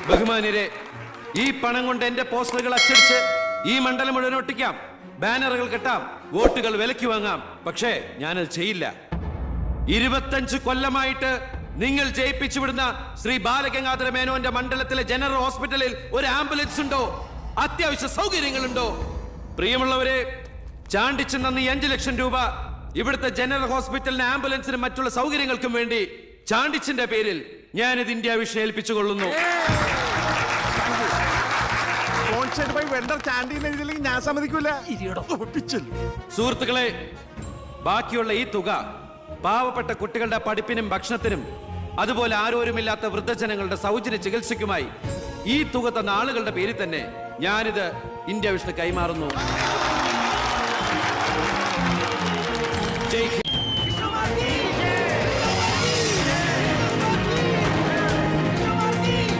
ബഹുമാന്യരെ, ഈ പണം കൊണ്ട് എന്റെ പോസ്റ്ററുകൾ അച്ചടിച്ച് ഈ മണ്ഡലം മുഴുവൻ ഒട്ടിക്കാം, ബാനറുകൾ കെട്ടാം, വോട്ടുകൾ വിലയ്ക്ക് വാങ്ങാം. പക്ഷേ ഞാനത് ചെയ്യില്ല. 25 കൊല്ലമായിട്ട് നിങ്ങൾ ജയിപ്പിച്ചു വിടുന്ന ശ്രീ ബാലഗംഗാധര മേനോന്റെ മണ്ഡലത്തിലെ ജനറൽ ഹോസ്പിറ്റലിൽ ഒരു ആംബുലൻസ് ഉണ്ടോ? അത്യാവശ്യ സൗകര്യങ്ങളുണ്ടോ? പ്രിയമുള്ളവരെ, ചാണ്ടിച്ചൻ നന്ദി 5 ലക്ഷം രൂപ ഇവിടുത്തെ ജനറൽ ഹോസ്പിറ്റലിന് ആംബുലൻസിനും മറ്റുള്ള സൗകര്യങ്ങൾക്കും വേണ്ടി ചാണ്ടിച്ചിന്റെ പേരിൽ ഞാനിത് ഇന്ത്യ വിഷൻ ഏൽപ്പിച്ചുകൊള്ളുന്നു. ഞാൻ സമ്മതിക്കൂല. സുഹൃത്തുക്കളെ, ബാക്കിയുള്ള ഈ തുക പാവപ്പെട്ട കുട്ടികളുടെ പഠിപ്പിനും ഭക്ഷണത്തിനും അതുപോലെ ആരോരുമില്ലാത്ത വൃദ്ധജനങ്ങളുടെ സൗജന്യ ചികിത്സയ്ക്കുമായി ഈ തുക തന്ന ആളുകളുടെ പേരിൽ തന്നെ ഞാനിത് ഇന്ത്യ വിഷന് കൈമാറുന്നു.